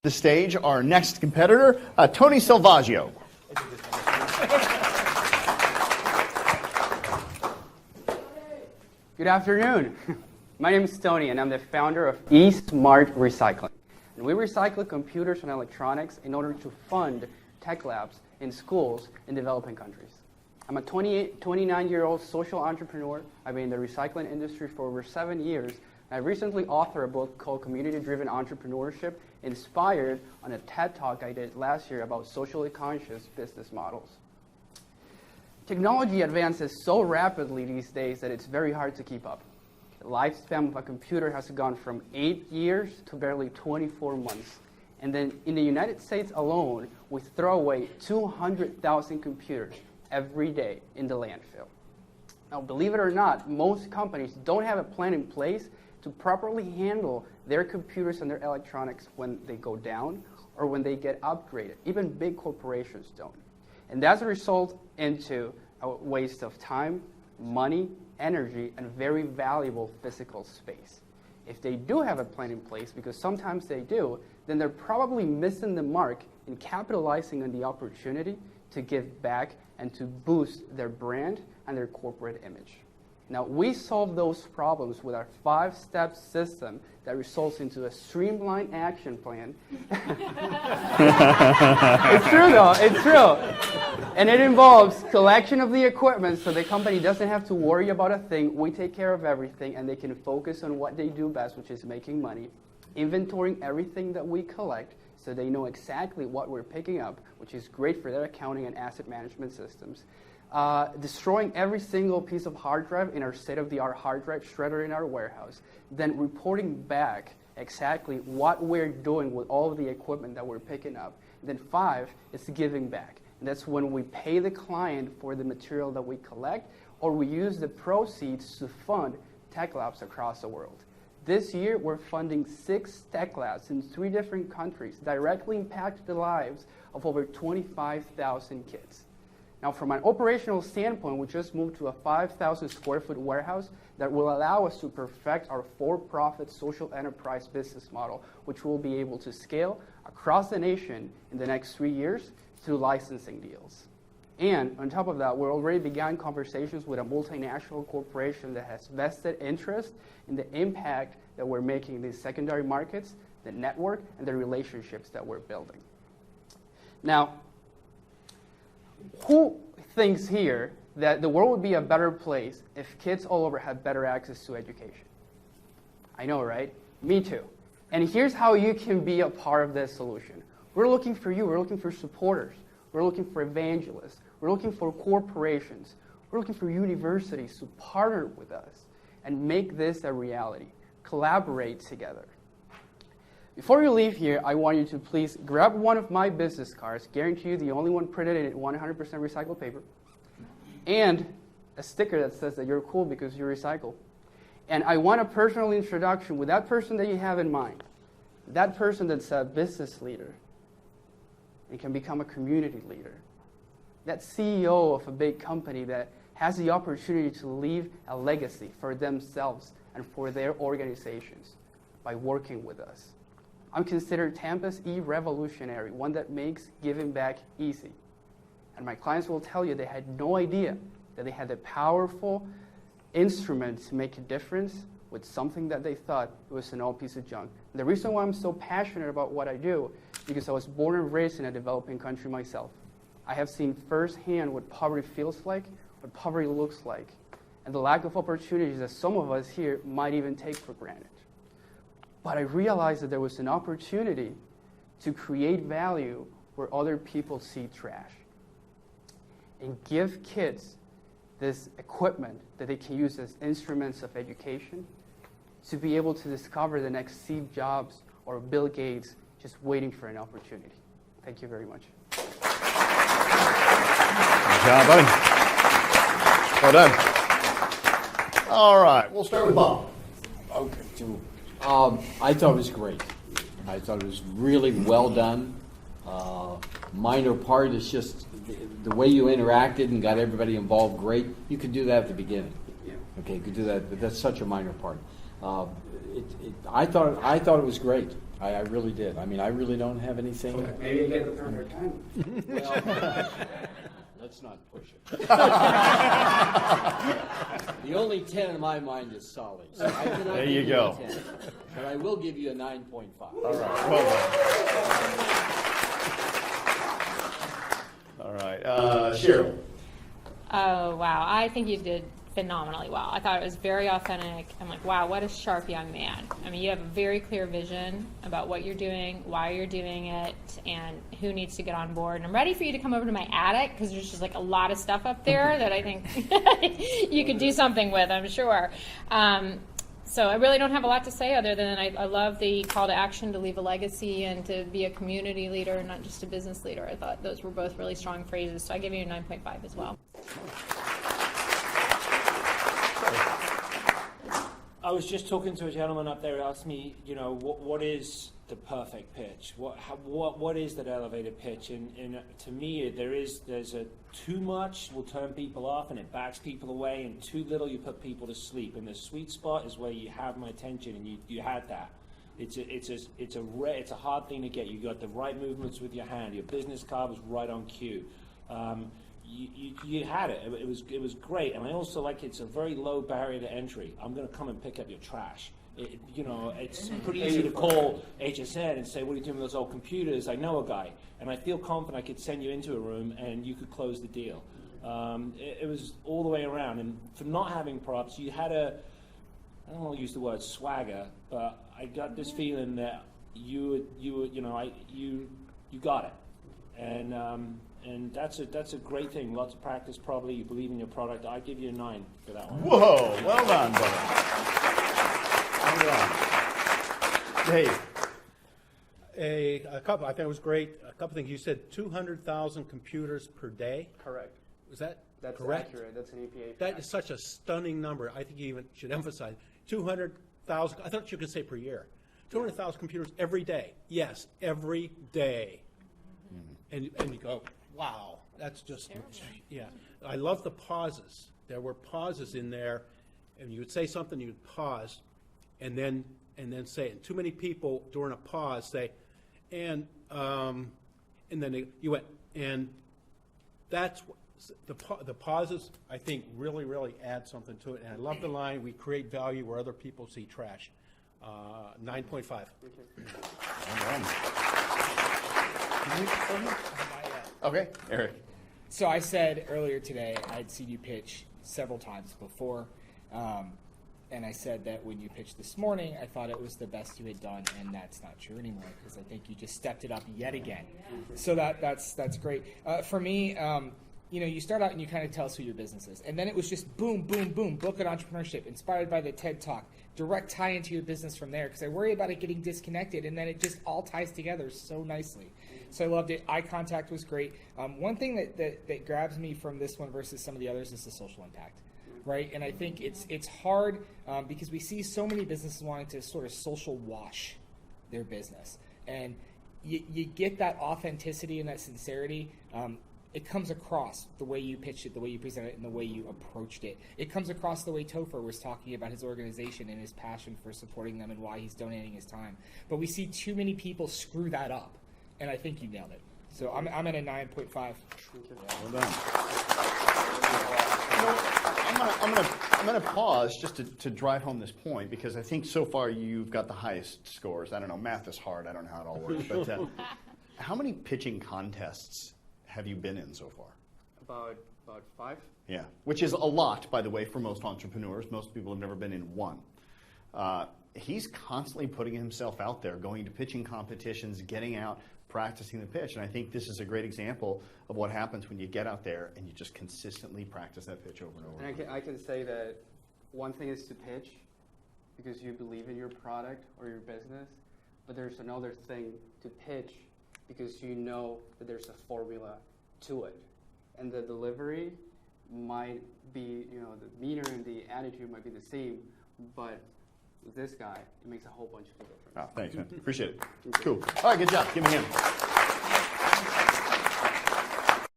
The stage, our next competitor, Tony Selvaggio. Good afternoon. My name is Tony, and I'm the founder of eSmart Recycling. And we recycle computers and electronics in order to fund tech labs in schools in developing countries. I'm a 29-year-old social entrepreneur. I've been in the recycling industry for over 7 years. I recently authored a book called Community-Driven Entrepreneurship, inspired on a TED Talk I did last year about socially conscious business models. Technology advances so rapidly these days that it's very hard to keep up. The lifespan of a computer has gone from 8 years to barely 24 months. And then in the United States alone, we throw away 200,000 computers every day in the landfill. Now, believe it or not, most companies don't have a plan in place to properly handle their computers and their electronics when they go down or when they get upgraded. Even big corporations don't. And that's a result into a waste of time, money, energy, and very valuable physical space. If they do have a plan in place, because sometimes they do, then they're probably missing the mark in capitalizing on the opportunity to give back and to boost their brand and their corporate image. Now, we solve those problems with our 5-step system that results into a streamlined action plan. It's true, though. It's true. And it involves collection of the equipment so the company doesn't have to worry about a thing. We take care of everything, and they can focus on what they do best, which is making money. Inventorying everything that we collect so they know exactly what we're picking up, which is great for their accounting and asset management systems. Destroying every single piece of hard drive in our state-of-the-art hard drive shredder in our warehouse, then reporting back exactly what we're doing with all of the equipment that we're picking up. And then 5 is giving back. And that's when we pay the client for the material that we collect, or we use the proceeds to fund tech labs across the world. This year, we're funding 6 tech labs in 3 different countries, directly impact the lives of over 25,000 kids. Now, from an operational standpoint, we just moved to a 5,000 square foot warehouse that will allow us to perfect our for-profit social enterprise business model, which we'll be able to scale across the nation in the next 3 years through licensing deals. And on top of that, we're already began conversations with a multinational corporation that has vested interest in the impact that we're making in these secondary markets, the network, and the relationships that we're building. Now, who thinks here that the world would be a better place if kids all over had better access to education? I know, right? Me too. And here's how you can be a part of this solution. We're looking for you. We're looking for supporters. We're looking for evangelists. We're looking for corporations. We're looking for universities to partner with us and make this a reality. Collaborate together. Before you leave here, I want you to please grab one of my business cards, guarantee you the only one printed in 100% recycled paper, and a sticker that says that you're cool because you recycle. And I want a personal introduction with that person that you have in mind, that person that's a business leader and can become a community leader, that CEO of a big company that has the opportunity to leave a legacy for themselves and for their organizations by working with us. I'm considered Tampa's e-revolutionary, one that makes giving back easy. And my clients will tell you they had no idea that they had a powerful instrument to make a difference with something that they thought was an old piece of junk. And the reason why I'm so passionate about what I do is because I was born and raised in a developing country myself. I have seen firsthand what poverty feels like, what poverty looks like, and the lack of opportunities that some of us here might even take for granted. But I realized that there was an opportunity to create value where other people see trash. And give kids this equipment that they can use as instruments of education to be able to discover the next Steve Jobs or Bill Gates just waiting for an opportunity. Thank you very much. Good job, buddy. Well done. All right, we'll start with Bob. Okay, Jim. I thought it was great. I thought it was really well done. Minor part is just the way you interacted and got everybody involved. Great. You could do that at the beginning. Yeah. Okay, you could do that, but that's such a minor part. I thought it was great. I really did. I mean, I really don't have anything. Maybe you get the perfect time. Well, let's not push it. The only 10 in my mind is solid. So I cannot There give you go. a 10, but I will give you a 9.5. All right. Well done. All right. Cheryl. Oh, wow. I think you did phenomenally well. I thought it was very authentic. I'm like, wow, what a sharp young man. I mean, you have a very clear vision about what you're doing, why you're doing it, and who needs to get on board. And I'm ready for you to come over to my attic because there's just like a lot of stuff up there that I think you could do something with, I'm sure. So I really don't have a lot to say other than I love the call to action to leave a legacy and to be a community leader, not just a business leader. I thought those were both really strong phrases, so I give you a 9.5 as well. I was just talking to a gentleman up there who asked me, you know, what is the perfect pitch? What is that elevator pitch? And to me, there's a too much will turn people off and it backs people away, and too little you put people to sleep. And the sweet spot is where you have my attention, and you had that. It's a hard thing to get. You got the right movements with your hand. Your business card was right on cue. You had it. It was great, and I also like it's a very low barrier to entry. I'm going to come and pick up your trash. It's pretty easy to call HSN and say, "What are you doing with those old computers?" I know a guy, and I feel confident I could send you into a room and you could close the deal. It was all the way around, and for not having props, you had I don't want to use the word swagger, but I got this feeling that you got it, and that's a great thing. Lots of practice, probably. You believe in your product. I give you a 9 for that one. Whoa, well done, brother. Well done. Dave. A couple. I think it was great. A couple things. You said 200,000 computers per day. Correct. Was that That's correct? accurate. That's an EPA fact. That is such a stunning number. I think you even should emphasize 200,000. I thought you could say per year. 200,000 computers every day. Yes, every day. And you go, wow, that's just, yeah. I love the pauses. There were pauses in there, and you would say something, you would pause, and then say it. And too many people during a pause say, and then you went, and that's the pauses. I think really add something to it. And I love the line, "We create value where other people see trash." 9.5. Okay, Eric. So I said earlier today I'd seen you pitch several times before, and I said that when you pitched this morning, I thought it was the best you had done, and that's not true anymore because I think you just stepped it up yet again. So that's great. For me, you start out and you kind of tell us who your business is, and then it was just boom, boom, boom, book on entrepreneurship, inspired by the TED Talk, direct tie into your business from there because I worry about it getting disconnected, and then it just all ties together so nicely. So I loved it. Eye contact was great. One thing that grabs me from this one versus some of the others is the social impact, right? And I think it's hard because we see so many businesses wanting to sort of social wash their business, and you get that authenticity and that sincerity. It comes across the way you pitched it, the way you presented it, and the way you approached it. It comes across the way Topher was talking about his organization and his passion for supporting them and why he's donating his time. But we see too many people screw that up, and I think you nailed it. So I'm at a 9.5. Well done. I'm gonna pause just to drive home this point because I think so far you've got the highest scores. I don't know, math is hard. I don't know how it all works. But how many pitching contests have you been in so far? About 5. Yeah, which is a lot, by the way, for most entrepreneurs. Most people have never been in one. He's constantly putting himself out there, going to pitching competitions, getting out, practicing the pitch. And I think this is a great example of what happens when you get out there and you just consistently practice that pitch over and over. And I can say that one thing is to pitch because you believe in your product or your business, but there's another thing to pitch because you know that there's a formula to it. And the delivery might be, the meter and the attitude might be the same, but with this guy, it makes a whole bunch of difference. Oh, thanks, man. Appreciate it. Cool. All right, good job. Give me a hand.